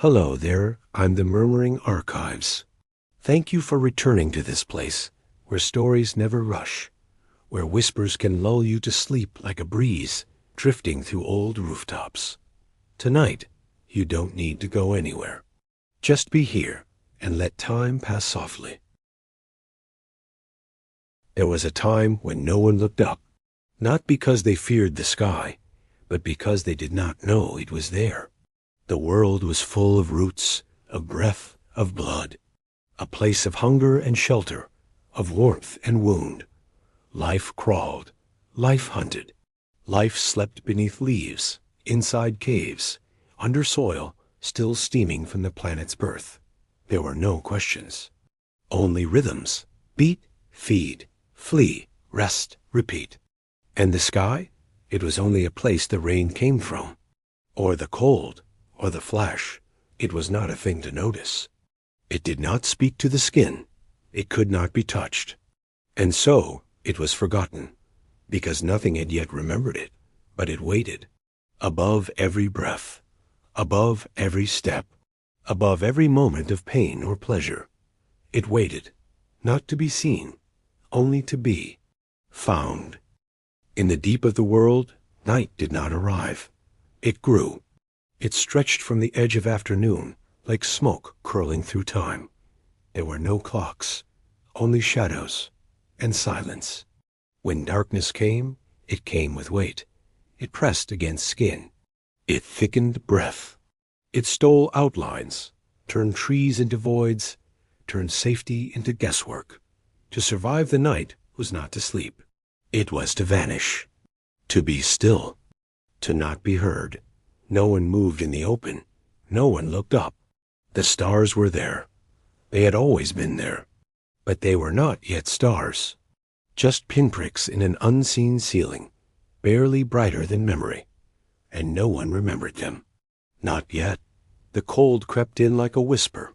Hello there, I'm the Murmuring Archives. Thank you for returning to this place, where stories never rush, where whispers can lull you to sleep like a breeze drifting through old rooftops. Tonight, you don't need to go anywhere. Just be here and let time pass softly. There was a time when no one looked up, not because they feared the sky, but because they did not know it was there. The world was full of roots, of breath, of blood, a place of hunger and shelter, of warmth and wound. Life crawled, life hunted, life slept beneath leaves, inside caves, under soil still steaming from the planet's birth. There were no questions, only rhythms: beat, feed, flee, rest, repeat. And the sky? It was only a place the rain came from, or the cold, or the flash. It was not a thing to notice. It did not speak to the skin. It could not be touched. And so it was forgotten, because nothing had yet remembered it, but it waited. Above every breath, above every step, above every moment of pain or pleasure, it waited, not to be seen, only to be found. In the deep of the world, night did not arrive. It grew. It stretched from the edge of afternoon, like smoke curling through time. There were no clocks, only shadows and silence. When darkness came, it came with weight. It pressed against skin. It thickened breath. It stole outlines, turned trees into voids, turned safety into guesswork. To survive the night was not to sleep. It was to vanish, to be still, to not be heard. No one moved in the open. No one looked up. The stars were there. They had always been there. But they were not yet stars. Just pinpricks in an unseen ceiling, barely brighter than memory. And no one remembered them. Not yet. The cold crept in like a whisper.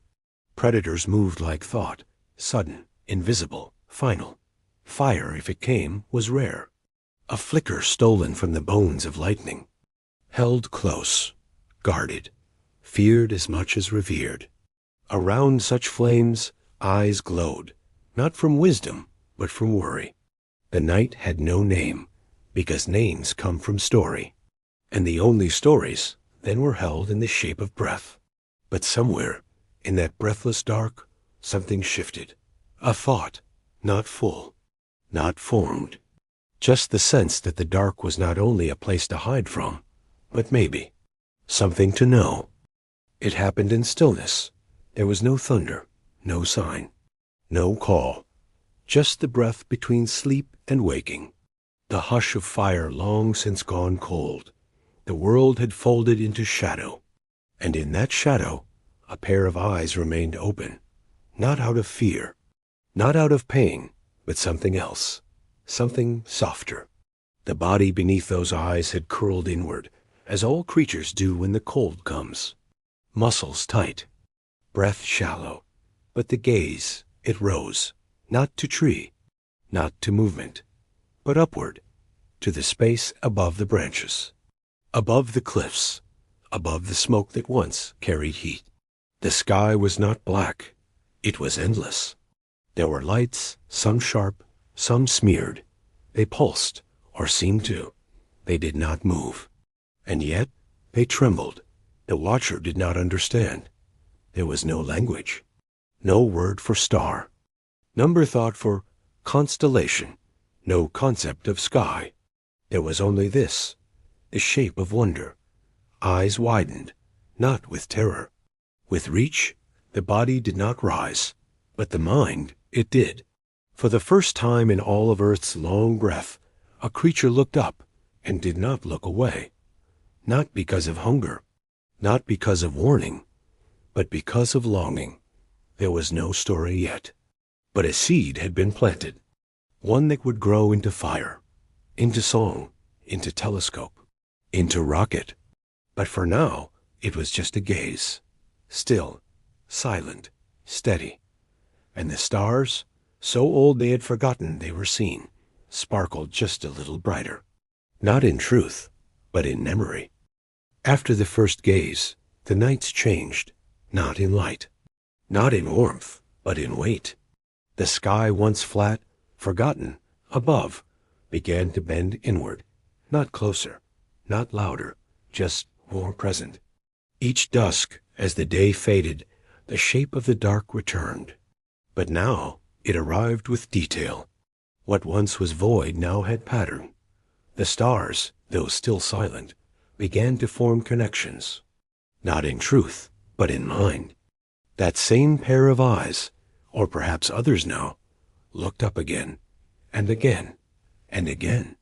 Predators moved like thought, sudden, invisible, final. Fire, if it came, was rare. A flicker stolen from the bones of lightning. Held close, guarded, feared as much as revered. Around such flames, eyes glowed, not from wisdom, but from worry. The night had no name, because names come from story, and the only stories then were held in the shape of breath. But somewhere, in that breathless dark, something shifted. A thought, not full, not formed. Just the sense that the dark was not only a place to hide from, but maybe something to know. It happened in stillness. There was no thunder, no sign, no call. Just the breath between sleep and waking. The hush of fire long since gone cold. The world had folded into shadow. And in that shadow, a pair of eyes remained open. Not out of fear, not out of pain, but something else. Something softer. The body beneath those eyes had curled inward, as all creatures do when the cold comes. Muscles tight, breath shallow, but the gaze, it rose, not to tree, not to movement, but upward, to the space above the branches, above the cliffs, above the smoke that once carried heat. The sky was not black, it was endless. There were lights, some sharp, some smeared. They pulsed, or seemed to. They did not move. And yet, they trembled. The watcher did not understand. There was no language, no word for star. Number thought for constellation, no concept of sky. There was only this, the shape of wonder. Eyes widened, not with terror. With reach, the body did not rise, but the mind, it did. For the first time in all of Earth's long breath, a creature looked up and did not look away. Not because of hunger, not because of warning, but because of longing. There was no story yet, but a seed had been planted, one that would grow into fire, into song, into telescope, into rocket. But for now, it was just a gaze, still, silent, steady. And the stars, so old they had forgotten they were seen, sparkled just a little brighter. Not in truth, but in memory. After the first gaze, the nights changed. not in light, not in warmth, but in weight. The sky, once flat, forgotten, above, began to bend inward, not closer, not louder, just more present. Each dusk, as the day faded, the shape of the dark returned. But now it arrived with detail. What once was void now had pattern. The stars, though still silent, began to form connections, not in truth, but in mind. That same pair of eyes, or perhaps others now, looked up again, and again, and again.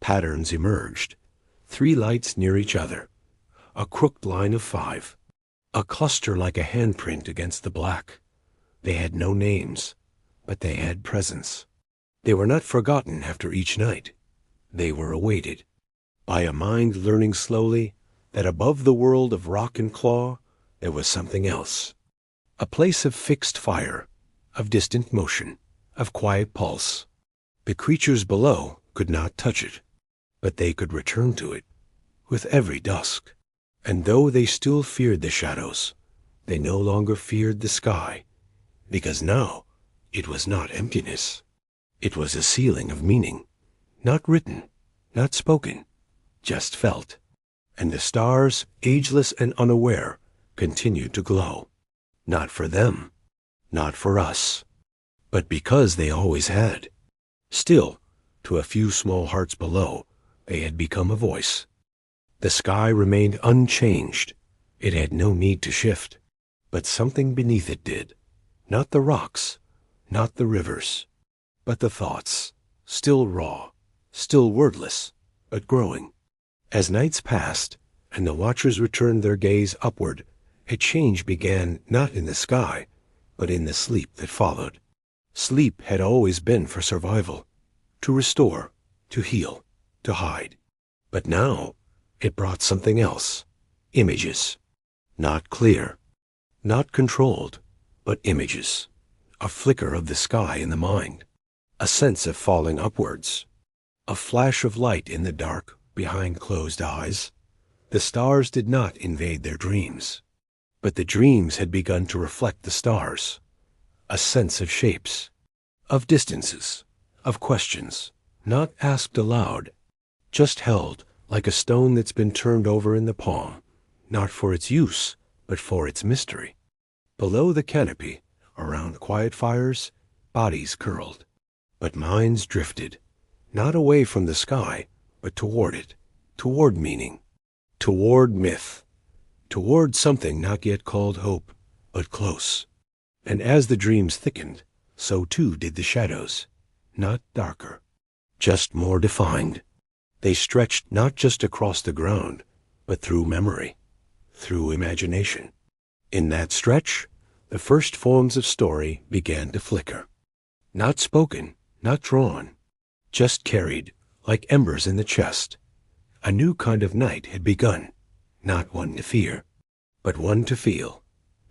Patterns emerged, 3 lights near each other, a crooked line of 5, a cluster like a handprint against the black. They had no names, but they had presence. They were not forgotten after each night. They were awaited by a mind learning slowly that above the world of rock and claw there was something else, a place of fixed fire, of distant motion, of quiet pulse. The creatures below could not touch it, but they could return to it with every dusk. And though they still feared the shadows, they no longer feared the sky, because now it was not emptiness. It was a ceiling of meaning, not written, not spoken, just felt. And the stars, ageless and unaware, continued to glow. Not for them, not for us, but because they always had. Still, to a few small hearts below, they had become a voice. The sky remained unchanged. It had no need to shift. But something beneath it did. Not the rocks, not the rivers, but the thoughts, still raw, still wordless, but growing. As nights passed, and the watchers returned their gaze upward, a change began not in the sky, but in the sleep that followed. Sleep had always been for survival, to restore, to heal, to hide. But now it brought something else, images. Not clear, not controlled, but images. A flicker of the sky in the mind, a sense of falling upwards, a flash of light in the dark behind closed eyes. The stars did not invade their dreams, but the dreams had begun to reflect the stars. A sense of shapes, of distances, of questions, not asked aloud, just held like a stone that's been turned over in the palm, not for its use, but for its mystery. Below the canopy, around quiet fires, bodies curled, but minds drifted, not away from the sky, but toward it, toward meaning, toward myth, toward something not yet called hope, but close. And as the dreams thickened, so too did the shadows, not darker, just more defined. They stretched not just across the ground, but through memory, through imagination. In that stretch, the first forms of story began to flicker. Not spoken, not drawn, just carried, like embers in the chest. A new kind of night had begun, not one to fear, but one to feel.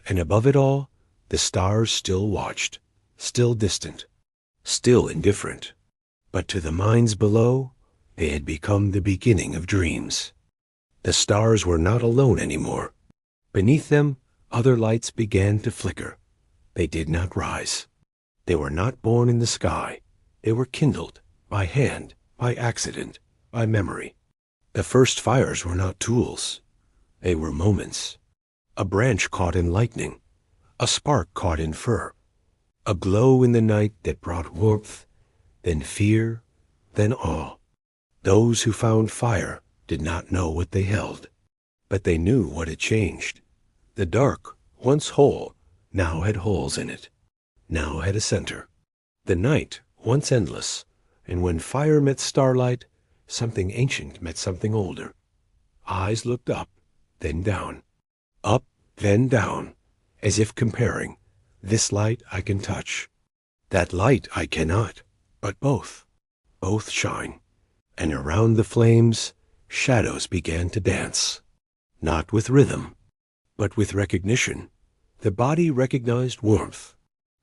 And above it all, the stars still watched, still distant, still indifferent. But to the minds below, they had become the beginning of dreams. The stars were not alone anymore. Beneath them, other lights began to flicker. They did not rise. They were not born in the sky. They were kindled, by hand, by accident, by memory. The first fires were not tools. They were moments. A branch caught in lightning, a spark caught in fur, a glow in the night that brought warmth, then fear, then awe. Those who found fire did not know what they held, but they knew what had changed. The dark, once whole, now had holes in it, now had a center. The night, once endless, and when fire met starlight, something ancient met something older. Eyes looked up, then down, up, then down, as if comparing, this light I can touch, that light I cannot, but both shine. And around the flames, shadows began to dance, not with rhythm, but with recognition. The body recognized warmth.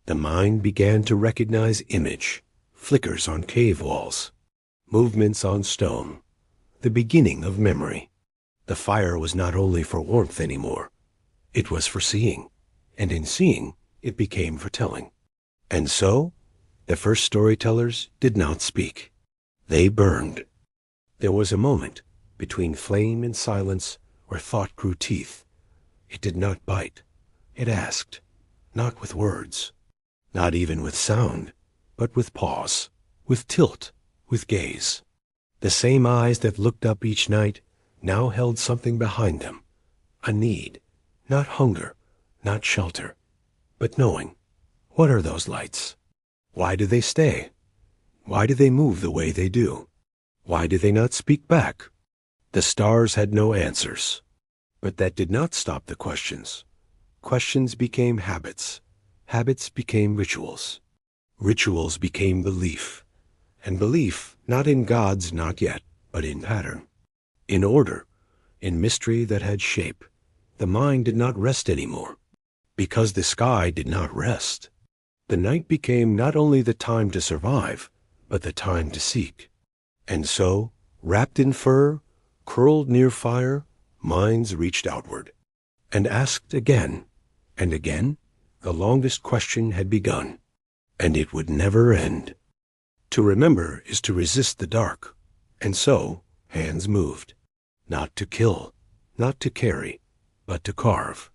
The mind began to recognize image, flickers on cave walls, movements on stone, the beginning of memory. The fire was not only for warmth anymore. It was for seeing, and in seeing, it became for telling. And so, the first storytellers did not speak. They burned. There was a moment between flame and silence where thought grew teeth. It did not bite. It asked, not with words, not even with sound, but with pause, with tilt, with gaze. The same eyes that looked up each night now held something behind them, a need, not hunger, not shelter, but knowing. What are those lights? Why do they stay? Why do they move the way they do? Why do they not speak back? The stars had no answers. But that did not stop the questions. Questions became habits. Habits became rituals. Rituals became belief. And belief not in gods not yet, but in pattern, in order, in mystery that had shape. The mind did not rest anymore, because the sky did not rest. The night became not only the time to survive, but the time to seek. And so, wrapped in fur, curled near fire, minds reached outward, and asked again, and again, the longest question had begun, and it would never end. To remember is to resist the dark, and so hands moved, not to kill, not to carry, but to carve.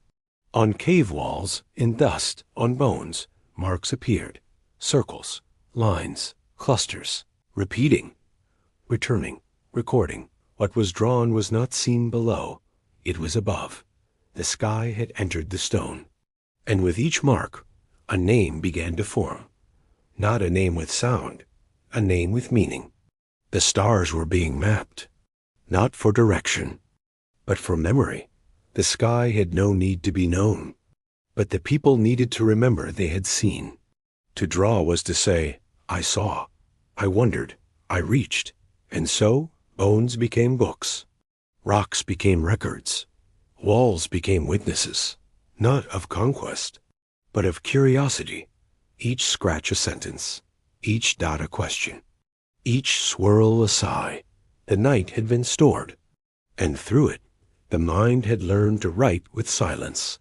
On cave walls, in dust, on bones, marks appeared, circles, lines, clusters, repeating, returning, recording. What was drawn was not seen below, it was above. The sky had entered the stone. And with each mark, a name began to form. Not a name with sound, a name with meaning. The stars were being mapped, not for direction, but for memory. The sky had no need to be known, but the people needed to remember they had seen. To draw was to say, I saw, I wondered, I reached, and so bones became books, rocks became records, walls became witnesses, not of conquest, but of curiosity, each scratch a sentence, each dot a question, each swirl a sigh. The night had been stored, and through it the mind had learned to write with silence.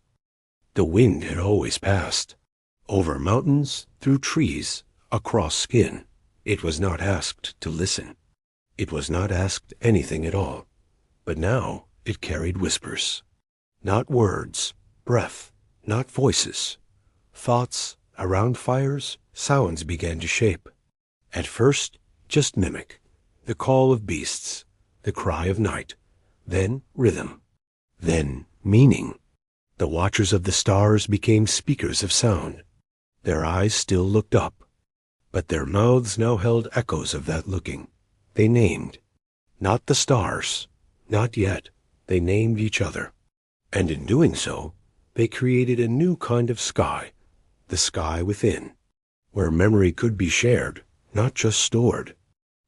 The wind had always passed, over mountains, through trees, across skin. It was not asked to listen. It was not asked anything at all. But now it carried whispers. Not words, breath, not voices. Thoughts, around fires, sounds began to shape. At first, just mimic. The call of beasts, the cry of night. Then rhythm. Then meaning. The watchers of the stars became speakers of sound. Their eyes still looked up, but their mouths now held echoes of that looking. They named, not the stars, not yet, they named each other. And in doing so, they created a new kind of sky, the sky within, where memory could be shared, not just stored,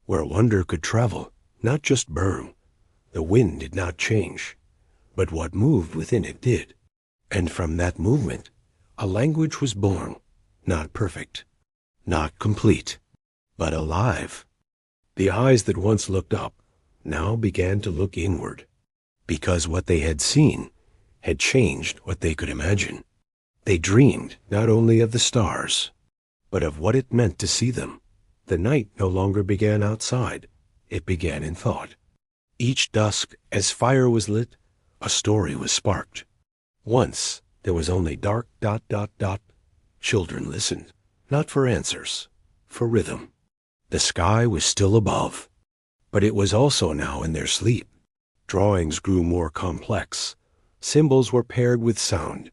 where wonder could travel, not just burn. The wind did not change, but what moved within it did. And from that movement, a language was born, not perfect, not complete, but alive. The eyes that once looked up now began to look inward, because what they had seen had changed what they could imagine. They dreamed not only of the stars, but of what it meant to see them. The night no longer began outside, it began in thought. Each dusk, as fire was lit, a story was sparked. Once there was only dark ... Children listened, not for answers, for rhythm. The sky was still above, but it was also now in their sleep. Drawings grew more complex. Symbols were paired with sound.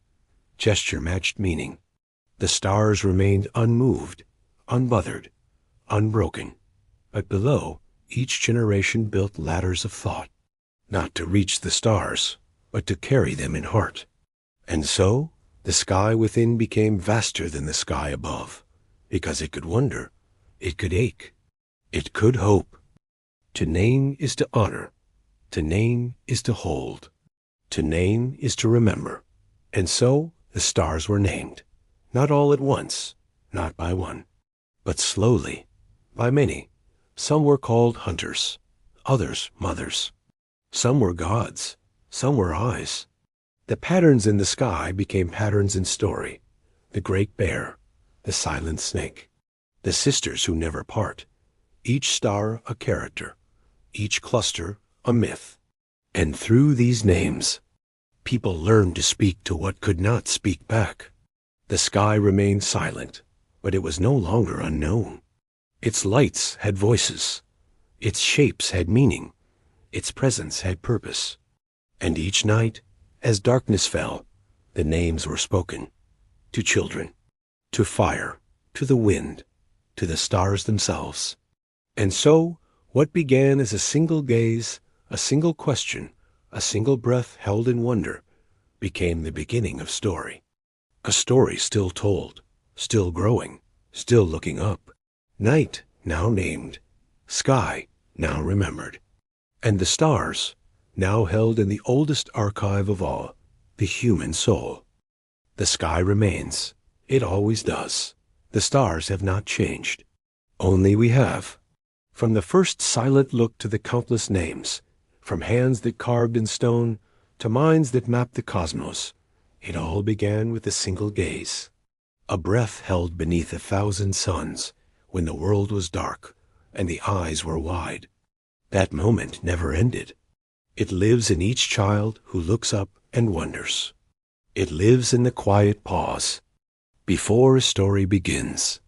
Gesture matched meaning. The stars remained unmoved, unbothered, unbroken. But below, each generation built ladders of thought, not to reach the stars, but to carry them in heart. And so, the sky within became vaster than the sky above, because it could wonder, it could ache, it could hope. To name is to honor, to name is to hold, to name is to remember. And so the stars were named, not all at once, not by one, but slowly, by many. Some were called hunters, others mothers. Some were gods, some were eyes. The patterns in the sky became patterns in story. The great bear, the silent snake, the sisters who never part, each star a character, each cluster a myth. And through these names, people learned to speak to what could not speak back. The sky remained silent, but it was no longer unknown. Its lights had voices, its shapes had meaning, its presence had purpose. And each night, as darkness fell, the names were spoken. To children, to fire, to the wind, to the stars themselves. And so, what began as a single gaze, a single question, a single breath held in wonder, became the beginning of story. A story still told, still growing, still looking up. Night, now named. Sky, now remembered. And the stars, now held in the oldest archive of all, the human soul. The sky remains. It always does. The stars have not changed. Only we have. From the first silent look to the countless names, from hands that carved in stone to minds that mapped the cosmos, it all began with a single gaze. A breath held beneath 1,000 suns when the world was dark and the eyes were wide. That moment never ended. It lives in each child who looks up and wonders. It lives in the quiet pause before a story begins.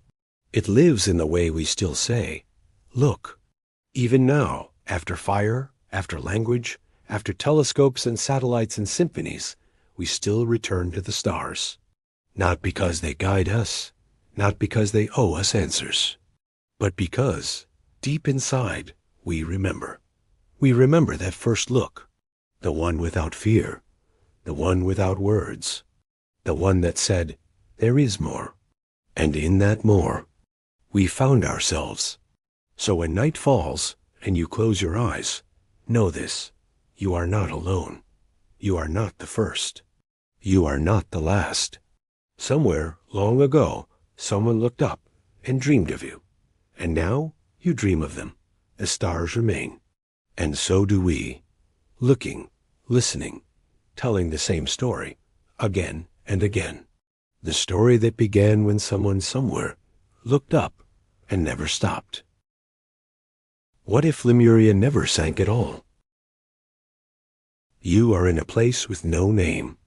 It lives in the way we still say, look. Even now, after fire, after language, after telescopes and satellites and symphonies, we still return to the stars. Not because they guide us, not because they owe us answers, but because, deep inside, we remember. We remember that first look, the one without fear, the one without words, the one that said, there is more. And in that more, we found ourselves. So when night falls and you close your eyes, know this, you are not alone. You are not the first. You are not the last. Somewhere, long ago, someone looked up and dreamed of you. And now you dream of them. The stars remain. And so do we, looking, listening, telling the same story, again and again. The story that began when someone somewhere looked up and never stopped. What if Lemuria never sank at all? You are in a place with no name,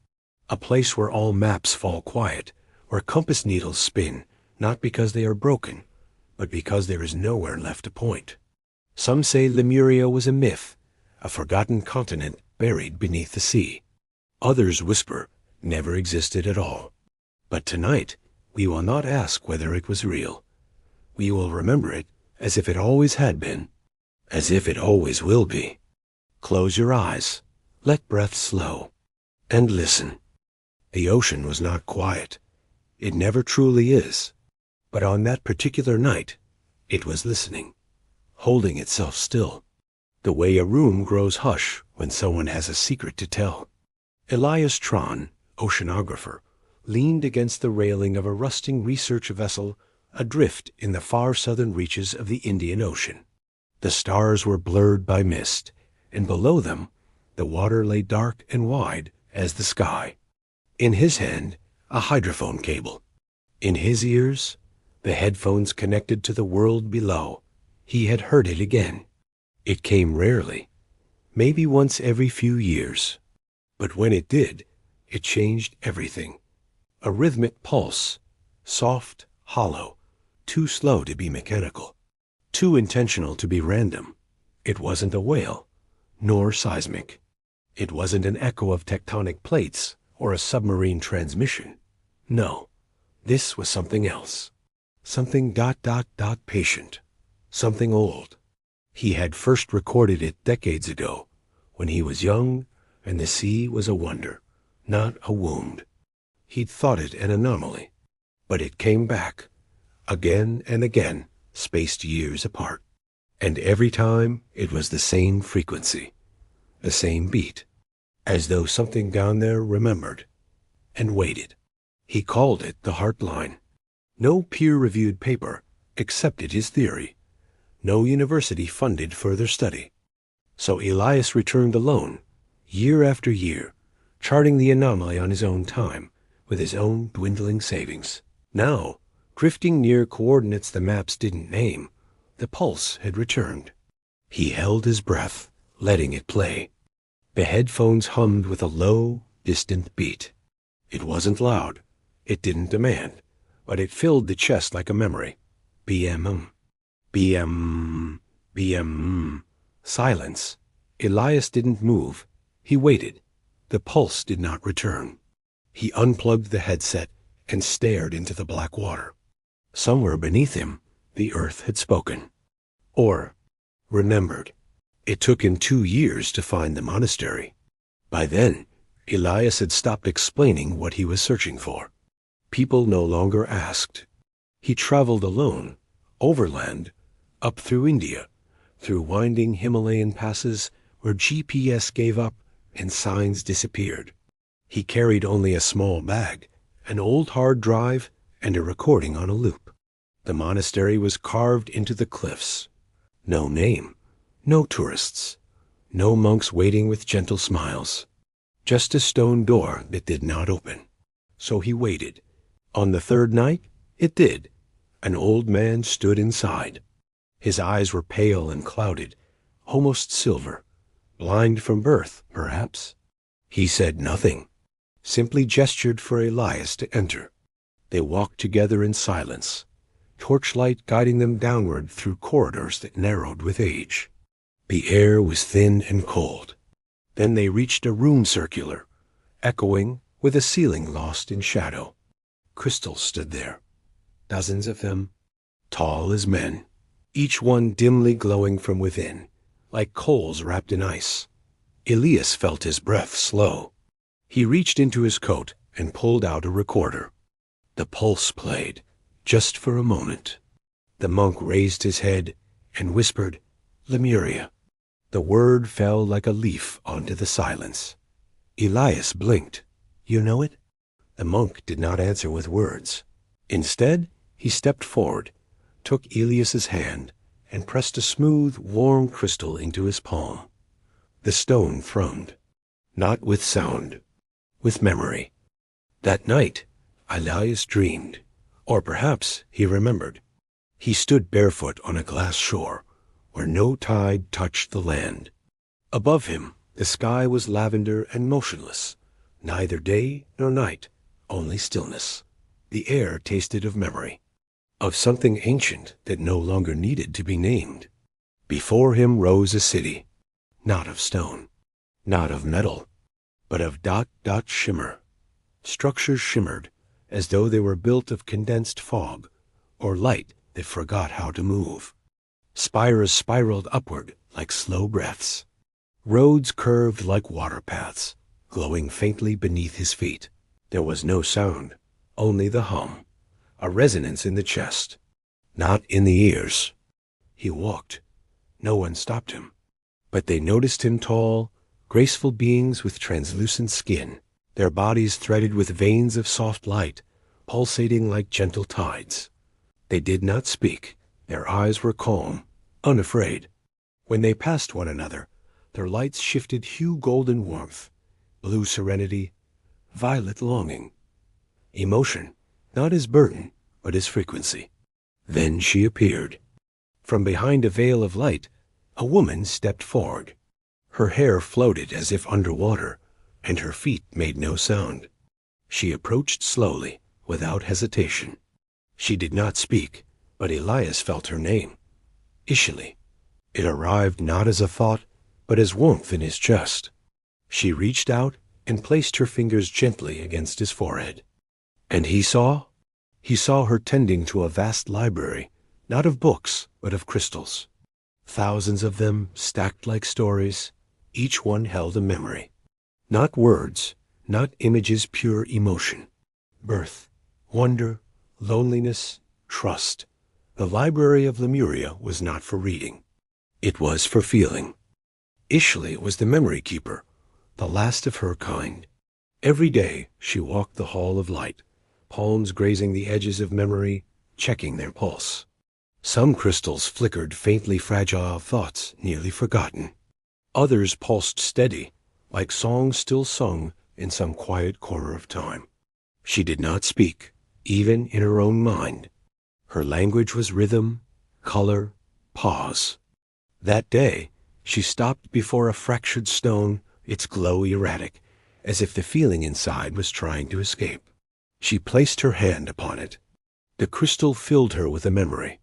a place where all maps fall quiet, where compass needles spin, not because they are broken, but because there is nowhere left to point. Some say Lemuria was a myth, a forgotten continent buried beneath the sea. Others whisper, never existed at all. But tonight, we will not ask whether it was real. We will remember it as if it always had been, as if it always will be. Close your eyes, let breath slow, and listen. The ocean was not quiet. It never truly is. But on that particular night, it was listening, holding itself still, the way a room grows hush when someone has a secret to tell. Elias Tron, oceanographer, leaned against the railing of a rusting research vessel adrift in the far southern reaches of the Indian Ocean. The stars were blurred by mist, and below them the water lay dark and wide as the sky. In his hand, a hydrophone cable. In his ears, the headphones connected to the world below. He had heard it again. It came rarely, maybe once every few years. But when it did, it changed everything. A rhythmic pulse, soft, hollow, too slow to be mechanical, too intentional to be random. It wasn't a whale, nor seismic. It wasn't an echo of tectonic plates or a submarine transmission. No, this was something else. Something ... patient. Something old. He had first recorded it decades ago, when he was young and the sea was a wonder, not a wound. He'd thought it an anomaly, but it came back, again and again, spaced years apart. And every time it was the same frequency, the same beat, as though something down there remembered and waited. He called it the heart line. No peer-reviewed paper accepted his theory. No university funded further study. So Elias returned alone, year after year, charting the anomaly on his own time, with his own dwindling savings. Now, drifting near coordinates the maps didn't name, the pulse had returned. He held his breath, letting it play. The headphones hummed with a low, distant beat. It wasn't loud. It didn't demand. But it filled the chest like a memory. BM. BM. BM. Silence. Elias didn't move. He waited. The pulse did not return. He unplugged the headset and stared into the black water. Somewhere beneath him, the earth had spoken. Or remembered. It took him 2 years to find the monastery. By then, Elias had stopped explaining what he was searching for. People no longer asked. He traveled alone, overland, up through India, through winding Himalayan passes where GPS gave up and signs disappeared. He carried only a small bag, an old hard drive, and a recording on a loop. The monastery was carved into the cliffs. No name, no tourists, no monks waiting with gentle smiles. Just a stone door that did not open. So he waited. On the third night, it did. An old man stood inside. His eyes were pale and clouded, almost silver. Blind from birth, perhaps. He said nothing, simply gestured for Elias to enter. They walked together in silence, torchlight guiding them downward through corridors that narrowed with age. The air was thin and cold. Then they reached a room circular, echoing, with a ceiling lost in shadow. Crystals stood there, dozens of them, tall as men, each one dimly glowing from within, like coals wrapped in ice. Elias felt his breath slow. He reached into his coat and pulled out a recorder. The pulse played, just for a moment. The monk raised his head and whispered, "Lemuria." The word fell like a leaf onto the silence. Elias blinked. "You know it?" The monk did not answer with words. Instead, he stepped forward, took Elias's hand, and pressed a smooth, warm crystal into his palm. The stone thrummed, not with sound, with memory. That night, Elias dreamed, or perhaps he remembered. He stood barefoot on a glass shore, where no tide touched the land. Above him, the sky was lavender and motionless, neither day nor night, only stillness. The air tasted of memory, of something ancient that no longer needed to be named. Before him rose a city, not of stone, not of metal, but of dot shimmer. Structures shimmered, as though they were built of condensed fog, or light that forgot how to move. Spires spiraled upward like slow breaths. Roads curved like water paths, glowing faintly beneath his feet. There was no sound, only the hum, a resonance in the chest, not in the ears. He walked. No one stopped him. But they noticed him tall, graceful beings with translucent skin, their bodies threaded with veins of soft light, pulsating like gentle tides. They did not speak. Their eyes were calm, unafraid. When they passed one another, their lights shifted hue golden warmth, blue serenity, violet longing. Emotion, not as burden, but as frequency. Then she appeared. From behind a veil of light, a woman stepped forward. Her hair floated as if underwater, and her feet made no sound. She approached slowly, without hesitation. She did not speak, but Elias felt her name. Ishali. It arrived not as a thought, but as warmth in his chest. She reached out and placed her fingers gently against his forehead. And he saw her tending to a vast library, not of books, but of crystals. Thousands of them stacked like stories, each one held a memory. Not words, not images, pure emotion. Birth, wonder, loneliness, trust. The library of Lemuria was not for reading. It was for feeling. Ishli was the memory keeper, the last of her kind. Every day she walked the hall of light, palms grazing the edges of memory, checking their pulse. Some crystals flickered faintly fragile thoughts nearly forgotten. Others pulsed steady, like songs still sung in some quiet corner of time. She did not speak, even in her own mind. Her language was rhythm, color, pause. That day, she stopped before a fractured stone, its glow erratic, as if the feeling inside was trying to escape. She placed her hand upon it. The crystal filled her with a memory.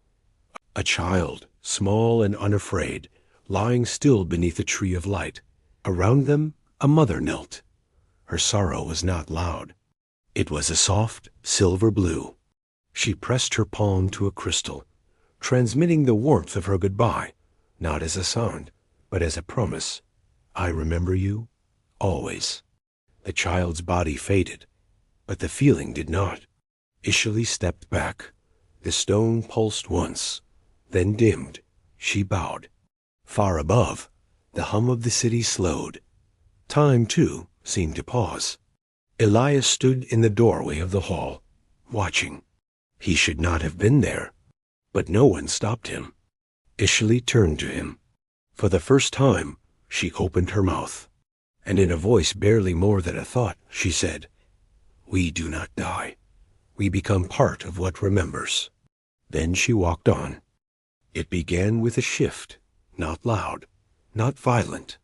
A child, small and unafraid, lying still beneath a tree of light. Around them, a mother knelt. Her sorrow was not loud. It was a soft, silver blue. She pressed her palm to a crystal, transmitting the warmth of her goodbye, not as a sound, but as a promise. I remember you, always. The child's body faded, but the feeling did not. Ishali stepped back. The stone pulsed once, then dimmed. She bowed. Far above, the hum of the city slowed. Time, too, seemed to pause. Elias stood in the doorway of the hall, watching. He should not have been there, but no one stopped him. Ishali turned to him. For the first time, she opened her mouth, and in a voice barely more than a thought, she said, "We do not die. We become part of what remembers." Then she walked on. It began with a shift, not loud, not violent,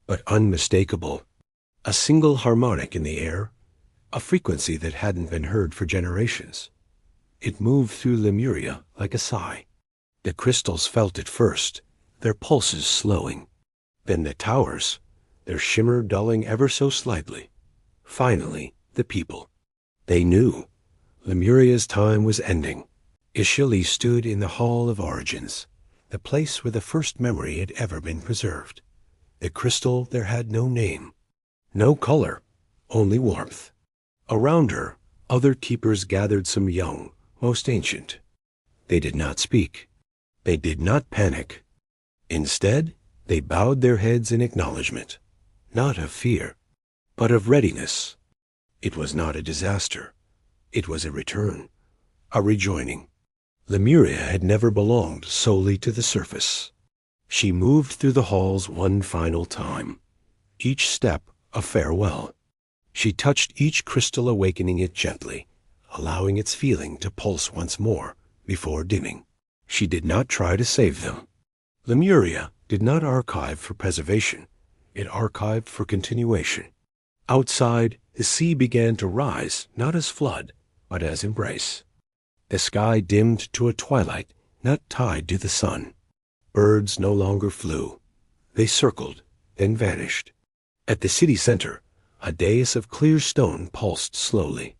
but unmistakable. A single harmonic in the air, a frequency that hadn't been heard for generations. It moved through Lemuria like a sigh. The crystals felt it first, their pulses slowing. Then the towers, their shimmer dulling ever so slightly. Finally, the people. They knew. Lemuria's time was ending. Ishali stood in the Hall of Origins, the place where the first memory had ever been preserved. The crystal there had no name, no color, only warmth. Around her, other keepers gathered, some young, most ancient. They did not speak. They did not panic. Instead, they bowed their heads in acknowledgement, not of fear, but of readiness. It was not a disaster. It was a return, a rejoining. Lemuria had never belonged solely to the surface. She moved through the halls one final time, each step a farewell. She touched each crystal, awakening it gently, allowing its feeling to pulse once more before dimming. She did not try to save them. Lemuria did not archive for preservation. It archived for continuation. Outside, the sea began to rise, not as flood, but as embrace. The sky dimmed to a twilight not tied to the sun. Birds no longer flew. They circled, then vanished. At the city center, a dais of clear stone pulsed slowly.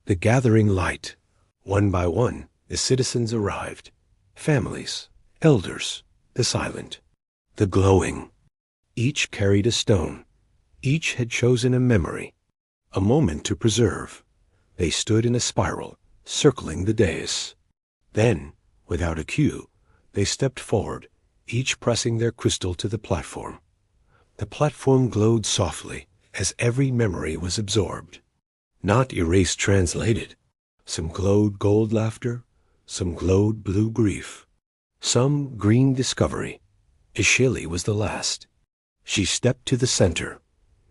The gathering light. One by one, the citizens arrived. Families, elders, the silent, the glowing. Each carried a stone. Each had chosen a memory, a moment to preserve. They stood in a spiral, circling the dais. Then, without a cue, they stepped forward, each pressing their crystal to the platform. The platform glowed softly as every memory was absorbed. Not erased, translated. Some glowed gold laughter, some glowed blue grief, some green discovery. Ishali was the last. She stepped to the center,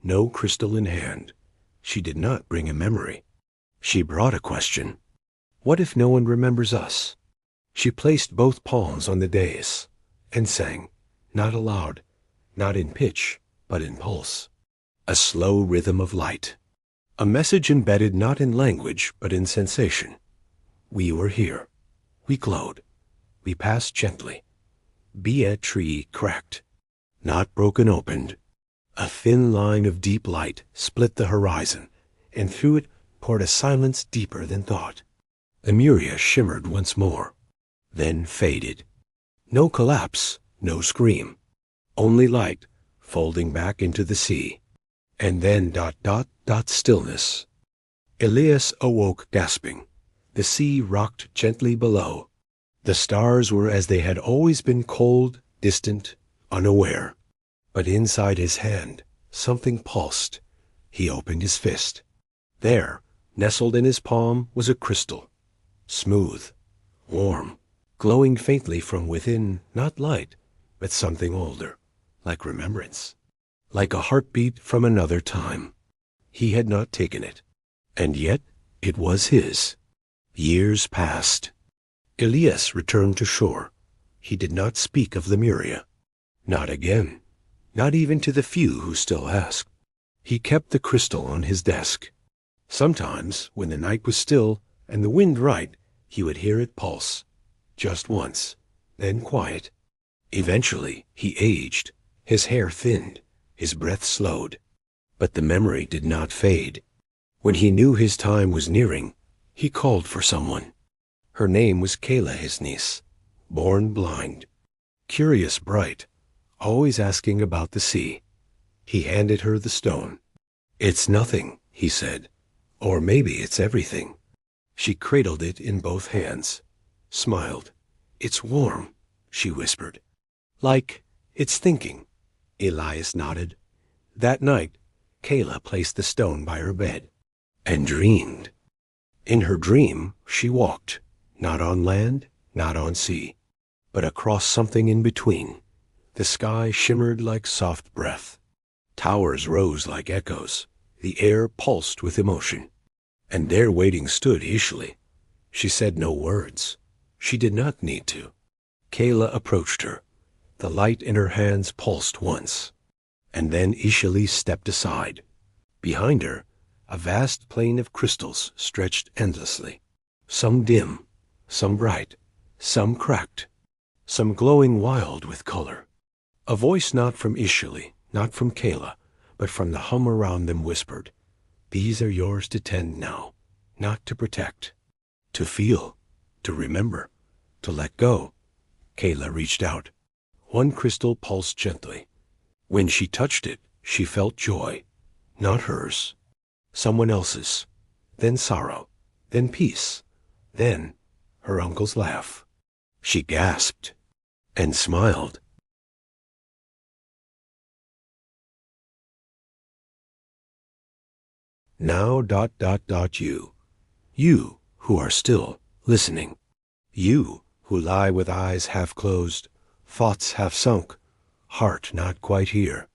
no crystal in hand. She did not bring a memory. She brought a question. What if no one remembers us? She placed both palms on the dais and sang, not aloud, not in pitch, but in pulse. A slow rhythm of light. A message embedded not in language, but in sensation. We were here. We glowed. We passed gently. Be a tree cracked, not broken opened. A thin line of deep light split the horizon, and through it poured a silence deeper than thought. Lemuria shimmered once more, then faded. No collapse, no scream. Only light folding back into the sea. And then ... stillness. Elias awoke gasping. The sea rocked gently below. The stars were as they had always been, cold, distant, unaware. But inside his hand, something pulsed. He opened his fist. There, nestled in his palm, was a crystal. Smooth, warm, glowing faintly from within, not light, but something older, like remembrance, like a heartbeat from another time. He had not taken it. And yet it was his. Years passed. Elias returned to shore. He did not speak of Lemuria. Not again. Not even to the few who still asked. He kept the crystal on his desk. Sometimes, when the night was still and the wind right, he would hear it pulse. Just once, then quiet. Eventually, he aged. His hair thinned. His breath slowed. But the memory did not fade. When he knew his time was nearing, he called for someone. Her name was Kayla, his niece, born blind, curious, bright, always asking about the sea. He handed her the stone. "It's nothing," he said, "or maybe it's everything." She cradled it in both hands, smiled. "It's warm," she whispered. "Like it's thinking." Elias nodded. That night, Kayla placed the stone by her bed and dreamed. In her dream, she walked, not on land, not on sea, but across something in between. The sky shimmered like soft breath. Towers rose like echoes. The air pulsed with emotion. And there waiting stood Ishli. She said no words. She did not need to. Kayla approached her. The light in her hands pulsed once. And then Ishli stepped aside. Behind her, a vast plain of crystals stretched endlessly. Some dim, some bright, some cracked, some glowing wild with color. A voice not from Ishli, not from Kayla, but from the hum around them whispered, "These are yours to tend now, not to protect, to feel, to remember, to let go." Kayla reached out. One crystal pulsed gently. When she touched it, she felt joy, not hers, someone else's, then sorrow, then peace, then her uncle's laugh. She gasped and smiled. Now ... You who are still listening. You who lie with eyes half closed, thoughts half sunk, heart not quite here.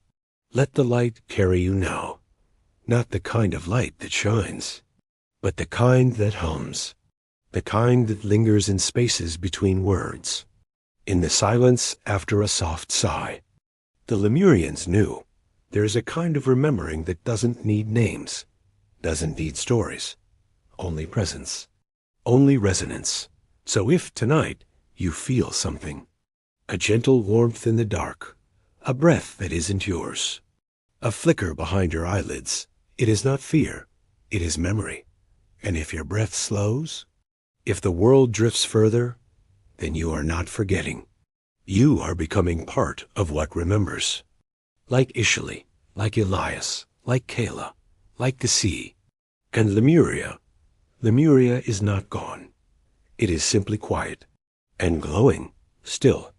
Let the light carry you now. Not the kind of light that shines, but the kind that hums, the kind that lingers in spaces between words, in the silence after a soft sigh. The Lemurians knew there is a kind of remembering that doesn't need names, doesn't need stories, only presence, only resonance. So if tonight you feel something, a gentle warmth in the dark, a breath that isn't yours, a flicker behind your eyelids, it is not fear, it is memory. And if your breath slows, if the world drifts further, then you are not forgetting. You are becoming part of what remembers. Like Ishli, like Elias, like Kayla, like the sea. And Lemuria is not gone. It is simply quiet and glowing still.